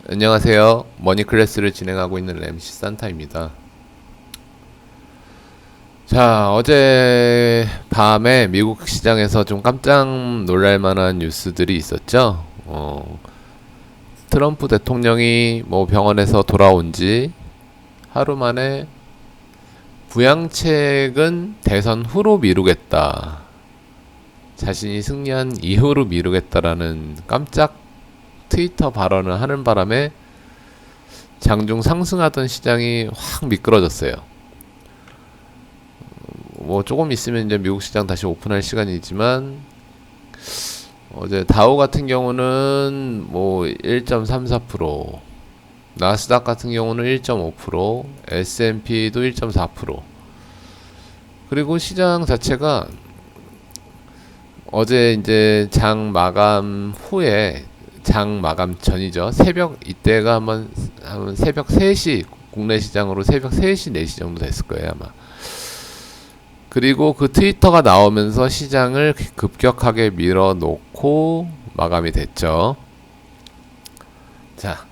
안녕하세요. 머니클래스를 진행하고 있는 MC 산타입니다. 자, 어제 밤에 미국 시장에서 좀 깜짝 놀랄 만한 뉴스들이 있었죠. 트럼프 대통령이 뭐 병원에서 돌아온 지 하루 만에 부양책은 대선 후로 미루겠다. 자신이 승리한 이후로 미루겠다라는 깜짝 트위터 발언을 하는 바람에 장중 상승하던 시장이 확 미끄러졌어요. 뭐 조금 있으면 이제 미국 시장 다시 오픈할 시간이지만 어제 다우 같은 경우는 뭐 1.34%, 나스닥 같은 경우는 1.5%, S&P도 1.4%. 그리고 시장 자체가 어제 이제 장 마감 후에 장 마감 전이죠. 새벽 이때가 한번 새벽 3시 국내 시장으로 새벽 3시 4시 정도 됐을 거예요, 아마. 그리고 그 트위터가 나오면서 시장을 급격하게 밀어놓고 마감이 됐죠. 자,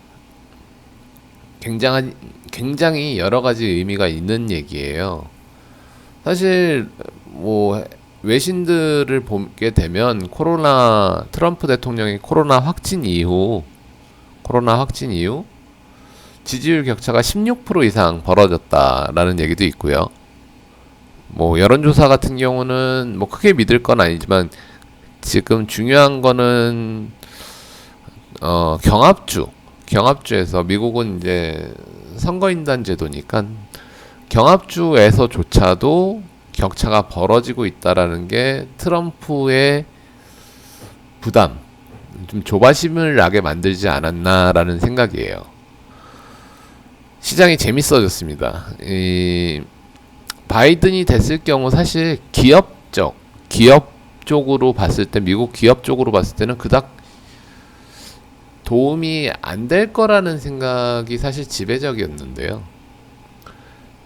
굉장히 여러 가지 의미가 있는 얘기예요. 사실 뭐 외신들을 보게 되면 트럼프 대통령이 코로나 확진 이후 지지율 격차가 16% 이상 벌어졌다라는 얘기도 있고요. 뭐 여론조사 같은 경우는 뭐 크게 믿을 건 아니지만 지금 중요한 거는 경합주에서 미국은 이제 선거인단 제도니까 경합주에서조차도 격차가 벌어지고 있다라는 게 트럼프의 부담, 좀 조바심을 나게 만들지 않았나라는 생각이에요. 시장이 재밌어졌습니다. 바이든이 됐을 경우 사실 기업 쪽으로 봤을 때, 미국 기업 쪽으로 봤을 때는 그닥 도움이 안 될 거라는 생각이 사실 지배적이었는데요.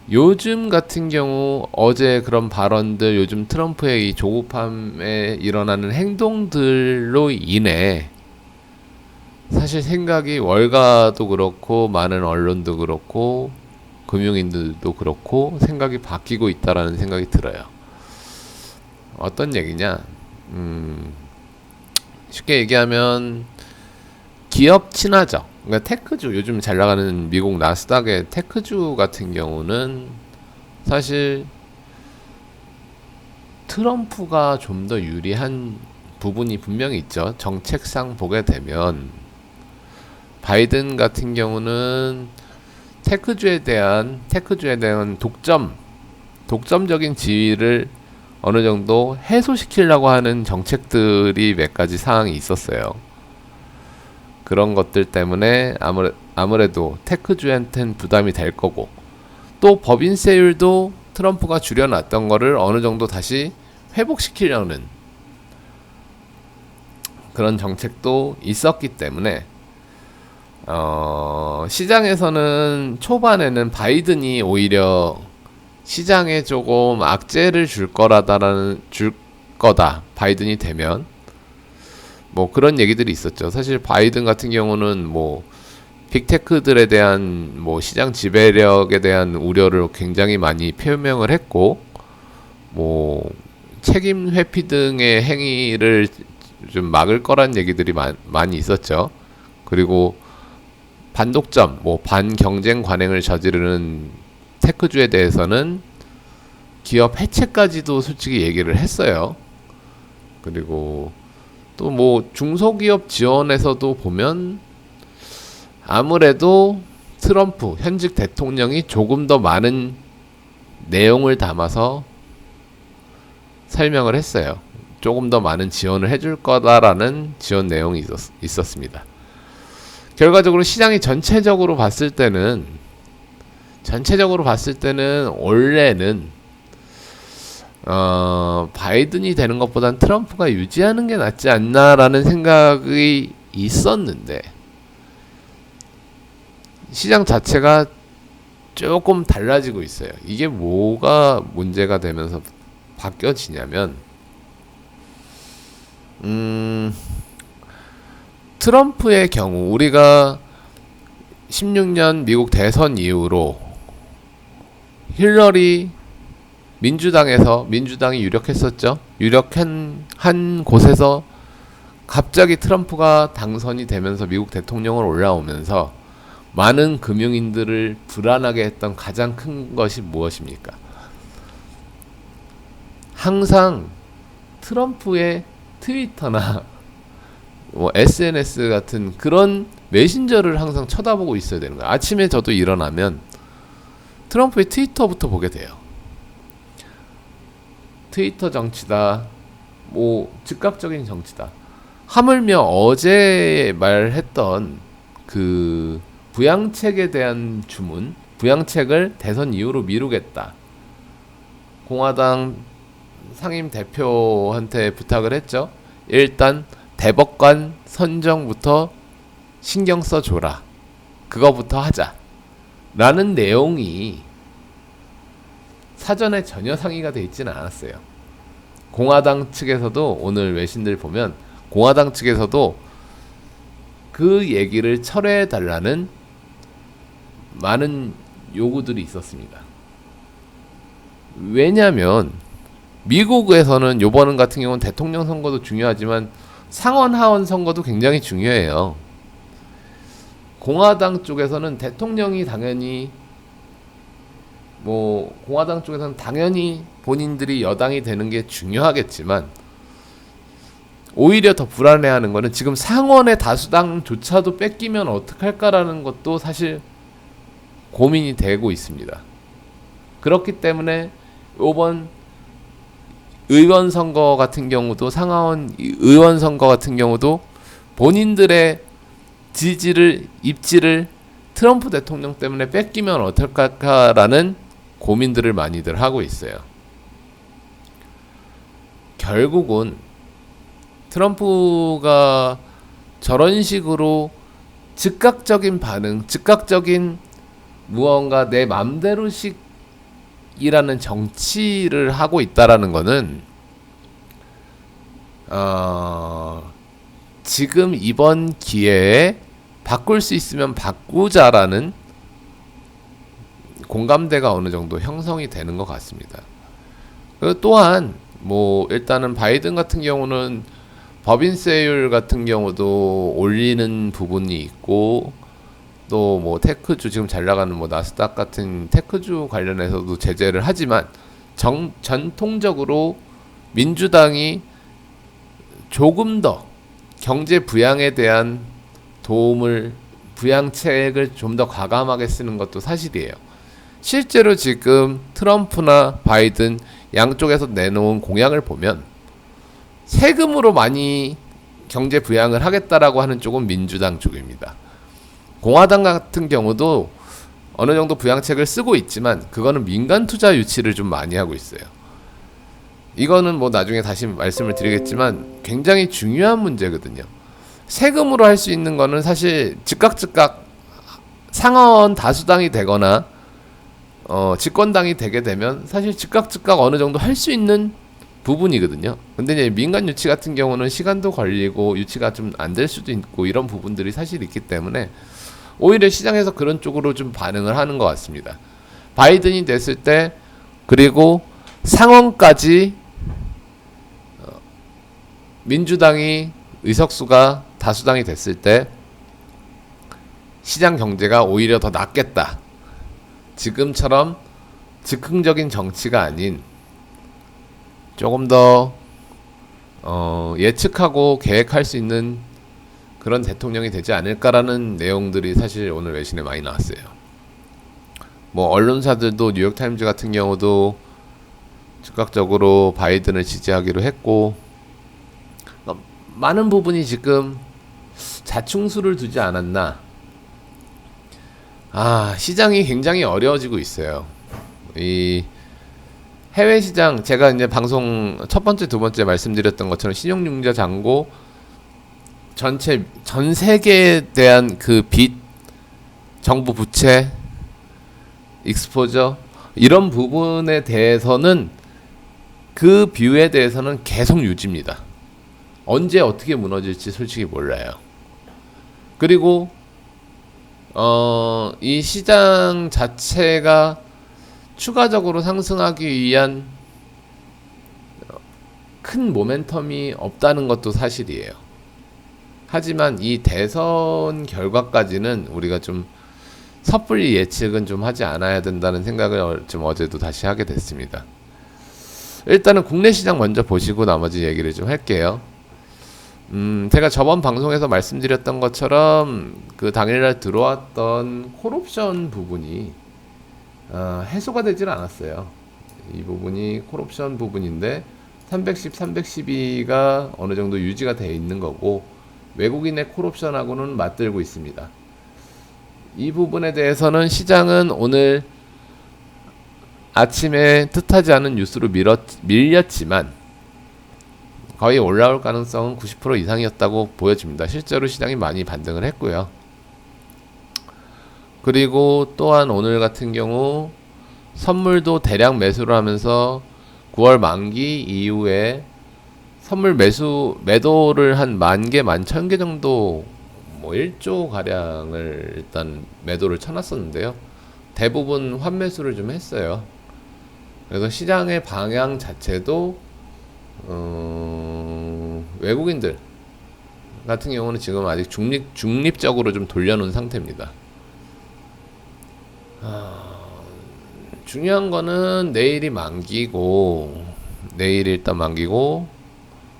요즘 같은 경우 어제 그런 발언들, 요즘 트럼프의 이 조급함에 일어나는 행동들로 인해 사실 생각이 월가도 그렇고 많은 언론도 그렇고 금융인들도 그렇고 생각이 바뀌고 있다라는 생각이 들어요. 어떤 얘기냐? 쉽게 얘기하면 기업 친화적, 그러니까 테크주, 요즘 잘 나가는 미국 나스닥의 테크주 같은 경우는 사실 트럼프가 좀 더 유리한 부분이 분명히 있죠. 정책상 보게 되면 바이든 같은 경우는 테크주에 대한 독점적인 지위를 어느 정도 해소시키려고 하는 정책들이 몇 가지 사항이 있었어요. 그런 것들 때문에 아무래도 테크주한테는 부담이 될 거고, 또 법인세율도 트럼프가 줄여놨던 거를 어느 정도 다시 회복시키려는 그런 정책도 있었기 때문에 시장에서는 초반에는 바이든이 오히려 시장에 조금 악재를 줄 거다. 바이든이 되면 뭐 그런 얘기들이 있었죠. 사실 바이든 같은 경우는 뭐 빅테크들에 대한 뭐 시장 지배력에 대한 우려를 굉장히 많이 표명을 했고, 뭐 책임 회피 등의 행위를 좀 막을 거란 얘기들이 많이 있었죠. 그리고 반독점, 뭐 반경쟁 관행을 저지르는 테크주에 대해서는 기업 해체까지도 솔직히 얘기를 했어요. 그리고 또 뭐 중소기업 지원에서도 보면 아무래도 트럼프 현직 대통령이 조금 더 많은 내용을 담아서 설명을 했어요. 조금 더 많은 지원을 해줄 거다라는 지원 내용이 있었습니다. 결과적으로 시장이 전체적으로 봤을 때는 원래는 바이든이 되는 것보단 트럼프가 유지하는 게 낫지 않나라는 생각이 있었는데, 시장 자체가 조금 달라지고 있어요. 이게 뭐가 문제가 되면서 바뀌어지냐면, 트럼프의 경우 우리가 16년 미국 대선 이후로 힐러리 민주당이 유력했었죠. 유력한 한 곳에서 갑자기 트럼프가 당선이 되면서 미국 대통령으로 올라오면서 많은 금융인들을 불안하게 했던 가장 큰 것이 무엇입니까? 항상 트럼프의 트위터나 뭐 SNS 같은 그런 메신저를 항상 쳐다보고 있어야 되는 거예요. 아침에 저도 일어나면 트럼프의 트위터부터 보게 돼요. 트위터 정치다, 뭐 즉각적인 정치다. 하물며 어제 말했던 그 부양책에 대한 주문, 부양책을 대선 이후로 미루겠다. 공화당 상임 대표한테 부탁을 했죠. 일단 대법관 선정부터 신경 써줘라. 그거부터 하자. 라는 내용이 사전에 전혀 상의가 돼 있지는 않았어요. 공화당 측에서도 오늘 외신들 보면 공화당 측에서도 그 얘기를 철회해 달라는 많은 요구들이 있었습니다. 왜냐하면 미국에서는 요번 같은 경우는 대통령 선거도 중요하지만 상원 하원 선거도 굉장히 중요해요. 공화당 쪽에서는 대통령이 당연히 공화당 쪽에서는 당연히 본인들이 여당이 되는 게 중요하겠지만 오히려 더 불안해하는 거는 지금 상원의 다수당조차도 뺏기면 어떡할까라는 것도 사실 고민이 되고 있습니다. 그렇기 때문에 이번 의원 선거 같은 경우도 상하원 의원 선거 같은 경우도 본인들의 입지를 트럼프 대통령 때문에 뺏기면 어떨까라는 고민들을 많이들 하고 있어요. 결국은 트럼프가 저런 식으로 즉각적인 반응, 즉각적인 무언가 내 맘대로식이라는 정치를 하고 있다라는 거는 지금 이번 기회에 바꿀 수 있으면 바꾸자라는 공감대가 어느 정도 형성이 되는 것 같습니다. 그리고 또한 일단은 바이든 같은 경우는 법인세율 같은 경우도 올리는 부분이 있고 또 테크주 지금 잘 나가는 나스닥 같은 테크주 관련해서도 제재를 하지만 전통적으로 민주당이 조금 더 경제 부양에 대한 부양책을 좀 더 과감하게 쓰는 것도 사실이에요. 실제로 지금 트럼프나 바이든 양쪽에서 내놓은 공약을 보면 세금으로 많이 경제 부양을 하겠다라고 하는 쪽은 민주당 쪽입니다. 공화당 같은 경우도 어느 정도 부양책을 쓰고 있지만 그거는 민간 투자 유치를 좀 많이 하고 있어요. 이거는 나중에 다시 말씀을 드리겠지만 굉장히 중요한 문제거든요. 세금으로 할 수 있는 거는 사실 즉각 상하원 다수당이 되거나 집권당이 되게 되면 사실 즉각 어느 정도 할 수 있는 부분이거든요. 근데 이제 민간 유치 같은 경우는 시간도 걸리고 유치가 좀 안 될 수도 있고 이런 부분들이 사실 있기 때문에 오히려 시장에서 그런 쪽으로 좀 반응을 하는 것 같습니다. 바이든이 됐을 때 그리고 상원까지 민주당이 의석수가 다수당이 됐을 때 시장 경제가 오히려 더 낫겠다. 지금처럼 즉흥적인 정치가 아닌 조금 더 예측하고 계획할 수 있는 그런 대통령이 되지 않을까라는 내용들이 사실 오늘 외신에 많이 나왔어요. 언론사들도 뉴욕타임즈 같은 경우도 즉각적으로 바이든을 지지하기로 했고 많은 부분이 지금 자충수를 두지 않았나. 시장이 굉장히 어려워지고 있어요. 이 해외 시장, 제가 이제 방송 첫 번째, 두 번째 말씀드렸던 것처럼 신용융자 잔고 전 세계에 대한 그 빚, 정부 부채, 익스포저 이런 부분에 대해서는 그 뷰에 대해서는 계속 유지입니다. 언제 어떻게 무너질지 솔직히 몰라요. 그리고 이 시장 자체가 추가적으로 상승하기 위한 큰 모멘텀이 없다는 것도 사실이에요. 하지만 이 대선 결과까지는 우리가 좀 섣불리 예측은 좀 하지 않아야 된다는 생각을 좀 어제도 다시 하게 됐습니다. 일단은 국내 시장 먼저 보시고 나머지 얘기를 좀 할게요. 제가 저번 방송에서 말씀드렸던 것처럼 그 당일날 들어왔던 콜옵션 부분이 해소가 되질 않았어요. 이 부분이 콜옵션 부분인데 310, 312가 어느 정도 유지가 되어 있는 거고 외국인의 콜옵션하고는 맞들고 있습니다. 이 부분에 대해서는 시장은 오늘 아침에 뜻하지 않은 뉴스로 밀렸지만 거의 올라올 가능성은 90% 이상이었다고 보여집니다. 실제로 시장이 많이 반등을 했고요. 그리고 또한 오늘 같은 경우 선물도 대량 매수를 하면서 9월 만기 이후에 선물 매도를 한 10,000개, 11,000개 정도 뭐 1조 가량을 일단 매도를 쳐놨었는데요. 대부분 환매수를 좀 했어요. 그래서 시장의 방향 자체도 외국인들 같은 경우는 지금 아직 중립적으로 좀 돌려놓은 상태입니다. 중요한 거는 내일이 만기고 내일이 일단 만기고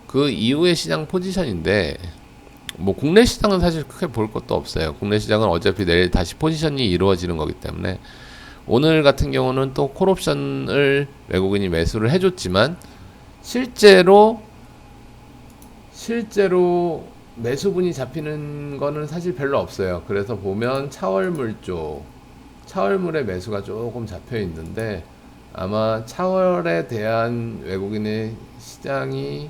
그 이후의 시장 포지션인데 뭐 국내 시장은 사실 크게 볼 것도 없어요. 국내 시장은 어차피 내일 다시 포지션이 이루어지는 거기 때문에 오늘 같은 경우는 또 콜옵션을 외국인이 매수를 해줬지만 실제로 매수분이 잡히는 거는 사실 별로 없어요. 그래서 보면 차월물의 매수가 조금 잡혀 있는데 아마 차월에 대한 외국인의 시장이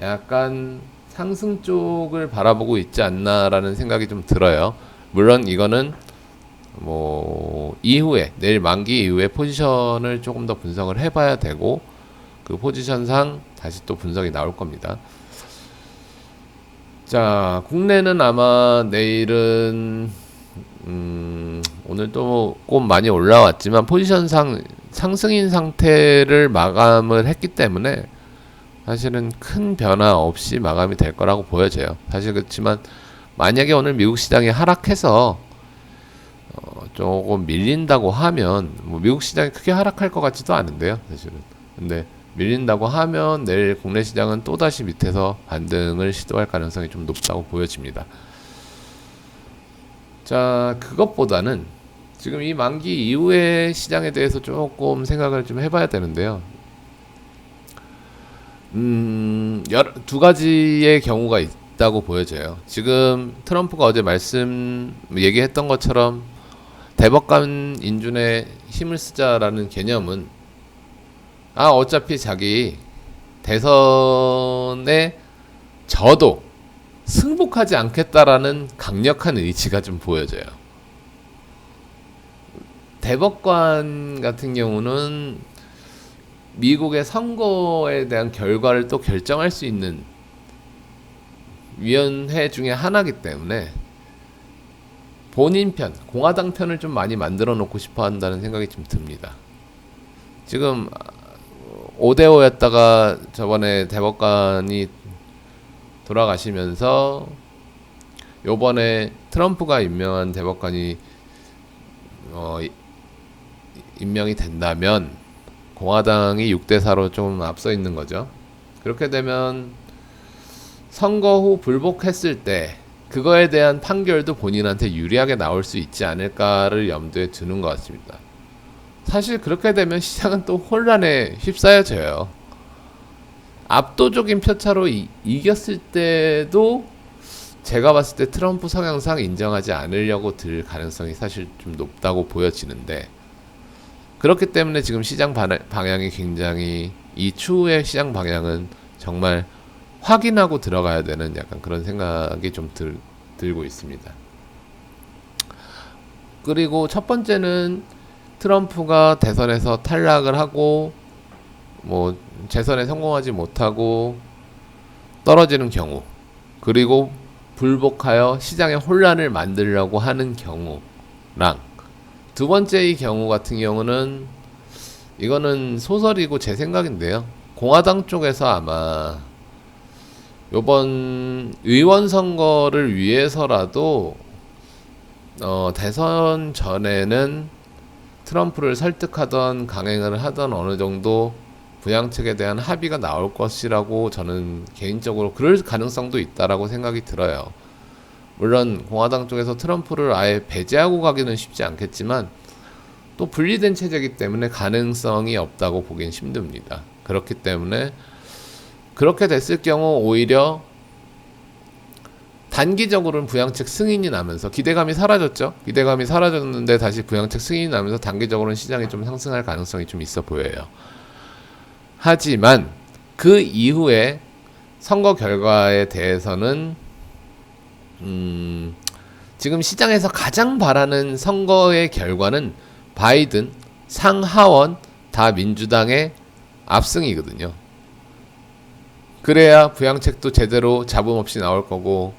약간 상승 쪽을 바라보고 있지 않나라는 생각이 좀 들어요. 물론 이거는 뭐 이후에 내일 만기 이후에 포지션을 조금 더 분석을 해봐야 되고 그 포지션상 다시 또 분석이 나올 겁니다. 자, 국내는 아마 내일은 오늘 또 좀 많이 올라왔지만 포지션상 상승인 상태를 마감을 했기 때문에 사실은 큰 변화 없이 마감이 될 거라고 보여져요. 사실 그렇지만 만약에 오늘 미국 시장이 하락해서 조금 밀린다고 하면 뭐 미국 시장이 크게 하락할 것 같지도 않은데요, 사실은. 근데 밀린다고 하면 내일 국내 시장은 또다시 밑에서 반등을 시도할 가능성이 좀 높다고 보여집니다. 자, 그것보다는 지금 이 만기 이후의 시장에 대해서 조금 생각을 좀 해봐야 되는데요. 두 가지의 경우가 있다고 보여져요. 지금 트럼프가 어제 얘기했던 것처럼 대법관 인준에 힘을 쓰자라는 개념은 어차피 자기 대선에 져도 승복하지 않겠다라는 강력한 의지가 좀 보여져요. 대법관 같은 경우는 미국의 선거에 대한 결과를 또 결정할 수 있는 위원회 중에 하나이기 때문에 본인 편, 공화당 편을 좀 많이 만들어 놓고 싶어 한다는 생각이 좀 듭니다. 지금 5대5였다가 저번에 대법관이 돌아가시면서 요번에 트럼프가 임명한 대법관이 임명이 된다면 공화당이 6대4로 좀 앞서 있는 거죠. 그렇게 되면 선거 후 불복했을 때 그거에 대한 판결도 본인한테 유리하게 나올 수 있지 않을까를 염두에 두는 것 같습니다. 사실 그렇게 되면 시장은 또 혼란에 휩싸여져요. 압도적인 표차로 이겼을 때도 제가 봤을 때 트럼프 성향상 인정하지 않으려고 들 가능성이 사실 좀 높다고 보여지는데 그렇기 때문에 지금 시장 방향이 굉장히 이 추후의 시장 방향은 정말 확인하고 들어가야 되는 약간 그런 생각이 좀 들고 있습니다. 그리고 첫 번째는 트럼프가 대선에서 탈락을 하고 뭐 재선에 성공하지 못하고 떨어지는 경우 그리고 불복하여 시장에 혼란을 만들려고 하는 경우 두 번째의 경우 같은 경우는 이거는 소설이고 제 생각인데요. 공화당 쪽에서 아마 요번 의원 선거를 위해서라도 대선 전에는 트럼프를 설득하던 강행을 하던 어느 정도 부양책에 대한 합의가 나올 것이라고 저는 개인적으로 그럴 가능성도 있다라고 생각이 들어요. 물론 공화당 쪽에서 트럼프를 아예 배제하고 가기는 쉽지 않겠지만 또 분리된 체제이기 때문에 가능성이 없다고 보긴 힘듭니다. 그렇기 때문에 그렇게 됐을 경우 오히려 단기적으로는 부양책 승인이 나면서 기대감이 사라졌죠. 기대감이 사라졌는데 다시 부양책 승인이 나면서 단기적으로는 시장이 좀 상승할 가능성이 좀 있어 보여요. 하지만 그 이후에 선거 결과에 대해서는 지금 시장에서 가장 바라는 선거의 결과는 바이든 상하원 다 민주당의 압승이거든요. 그래야 부양책도 제대로 잡음 없이 나올 거고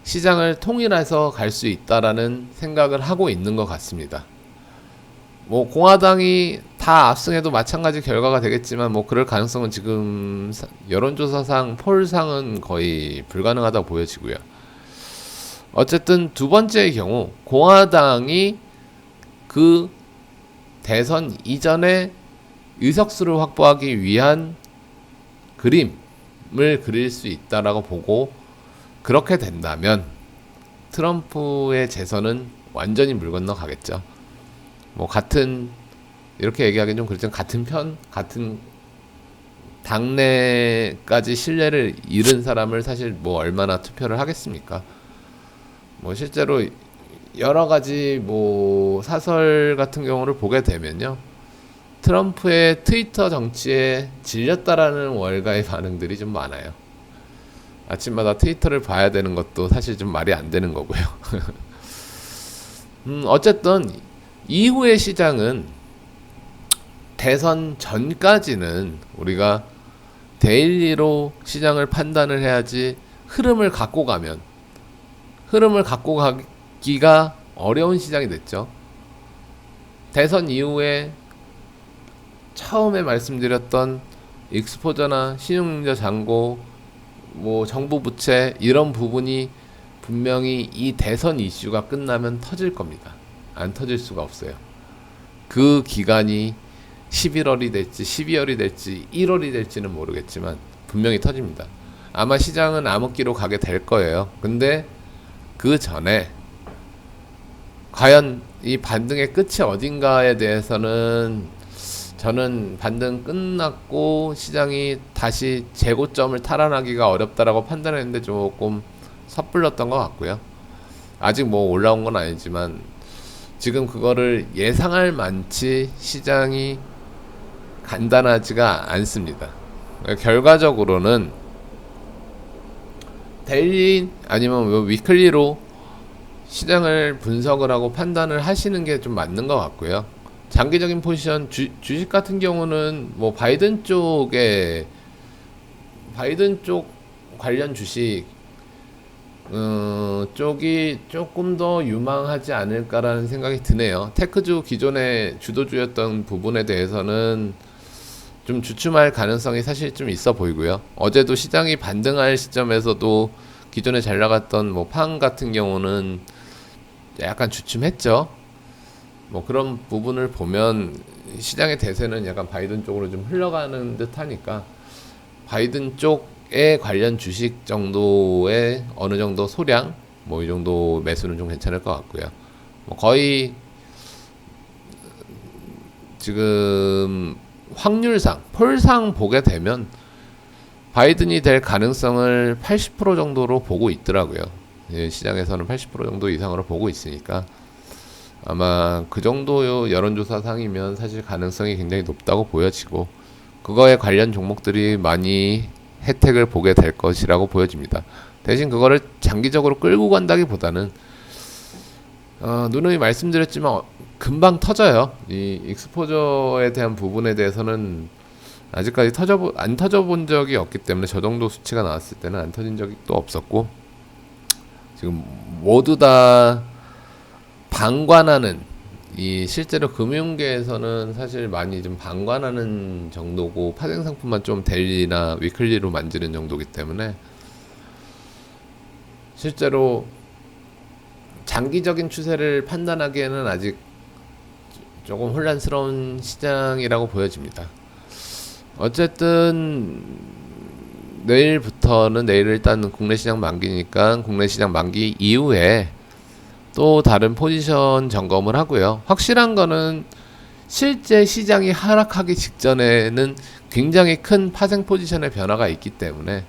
시장을 통일해서 갈 수 있다라는 생각을 하고 있는 것 같습니다. 뭐 공화당이 다 압승해도 마찬가지 결과가 되겠지만 뭐 그럴 가능성은 지금 여론조사상 폴상은 거의 불가능하다고 보여지고요. 어쨌든 두 번째의 경우 공화당이 그 대선 이전에 의석수를 확보하기 위한 그림을 그릴 수 있다라고 보고 그렇게 된다면 트럼프의 재선은 완전히 물 건너 가겠죠. 뭐 같은 이렇게 얘기하기는 좀 그렇지만 같은 당내까지 신뢰를 잃은 사람을 사실 뭐 얼마나 투표를 하겠습니까? 뭐 실제로 여러 가지 뭐 사설 같은 경우를 보게 되면요. 트럼프의 트위터 정치에 질렸다라는 월가의 반응들이 좀 많아요. 아침마다 트위터를 봐야 되는 것도 사실 좀 말이 안 되는 거고요. 어쨌든 이후의 시장은 대선 전까지는 우리가 데일리로 시장을 판단을 해야지 흐름을 갖고 가기가 어려운 시장이 됐죠. 대선 이후에 처음에 말씀드렸던 익스포저나 신용융자 잔고, 뭐 정부 부채 이런 부분이 분명히 이 대선 이슈가 끝나면 터질 겁니다. 안 터질 수가 없어요. 그 기간이 11월이 될지 12월이 될지 1월이 될지는 모르겠지만 분명히 터집니다. 아마 시장은 암흑기로 가게 될 거예요. 근데 그 전에 과연 이 반등의 끝이 어딘가에 대해서는 저는 반등 끝났고 시장이 다시 재고점을 탈환하기가 어렵다라고 판단했는데 조금 섣불렀던 것 같고요. 아직 뭐 올라온 건 아니지만 지금 그거를 예상할 만치 시장이 간단하지가 않습니다. 결과적으로는 데일리 아니면 위클리로 시장을 분석을 하고 판단을 하시는 게 좀 맞는 것 같고요. 장기적인 포지션 주식 같은 경우는 뭐 바이든 쪽 관련 주식 쪽이 조금 더 유망하지 않을까라는 생각이 드네요. 테크주 기존의 주도주였던 부분에 대해서는 좀 주춤할 가능성이 사실 좀 있어 보이고요. 어제도 시장이 반등할 시점에서도 기존에 잘 나갔던 뭐 팡 같은 경우는 약간 주춤했죠. 뭐 그런 부분을 보면 시장의 대세는 약간 바이든 쪽으로 좀 흘러가는 듯 하니까 바이든 쪽에 관련 주식 정도의 어느 정도 소량 뭐 이 정도 매수는 좀 괜찮을 것 같고요. 뭐 거의 지금 확률상 폴상 보게 되면 바이든이 될 가능성을 80% 정도로 보고 있더라고요. 예, 시장에서는 80% 정도 이상으로 보고 있으니까 아마 그 정도 여론조사 상이면 사실 가능성이 굉장히 높다고 보여지고 그거에 관련 종목들이 많이 혜택을 보게 될 것이라고 보여집니다. 대신 그거를 장기적으로 끌고 간다기보다는 누누이 말씀드렸지만 금방 터져요. 이 익스포저에 대한 부분에 대해서는 아직까지 안 터져본 적이 없기 때문에 저 정도 수치가 나왔을 때는 안 터진 적이 또 없었고 지금 모두 다 방관하는, 이 실제로 금융계에서는 사실 많이 좀 방관하는 정도고, 파생 상품만 좀 데일리나 위클리로 만지는 정도기 때문에 실제로 장기적인 추세를 판단하기에는 아직 조금 혼란스러운 시장이라고 보여집니다. 어쨌든 내일부터는, 내일 일단 국내 시장 만기니까 국내 시장 만기 이후에 또 다른 포지션 점검을 하고요. 확실한 거는 실제 시장이 하락하기 직전에는 굉장히 큰 파생 포지션의 변화가 있기 때문에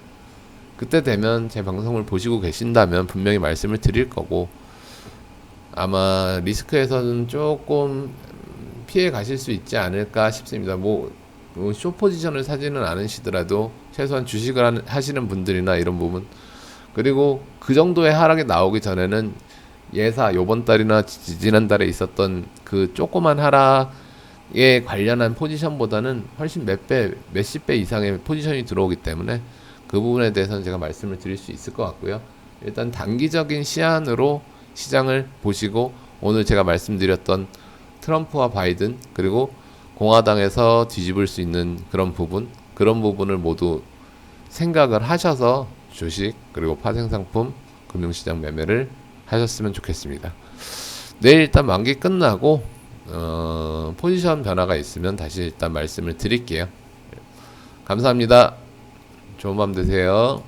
그때 되면 제 방송을 보시고 계신다면 분명히 말씀을 드릴 거고, 아마 리스크에서는 조금 피해 가실 수 있지 않을까 싶습니다. 쇼 포지션을 사지는 않으시더라도 최소한 주식을 하시는 분들이나 이런 부분, 그리고 그 정도의 하락이 나오기 전에는 요번 달이나 지난달에 있었던 그 조그만 하락에 관련한 포지션보다는 훨씬 몇십 배 이상의 포지션이 들어오기 때문에 그 부분에 대해서는 제가 말씀을 드릴 수 있을 것 같고요. 일단 단기적인 시안으로 시장을 보시고, 오늘 제가 말씀드렸던 트럼프와 바이든, 그리고 공화당에서 뒤집을 수 있는 그런 부분을 모두 생각을 하셔서 주식, 그리고 파생상품, 금융시장 매매를 하셨으면 좋겠습니다. 내일 일단 만기 끝나고 포지션 변화가 있으면 다시 일단 말씀을 드릴게요. 감사합니다. 좋은 밤 되세요.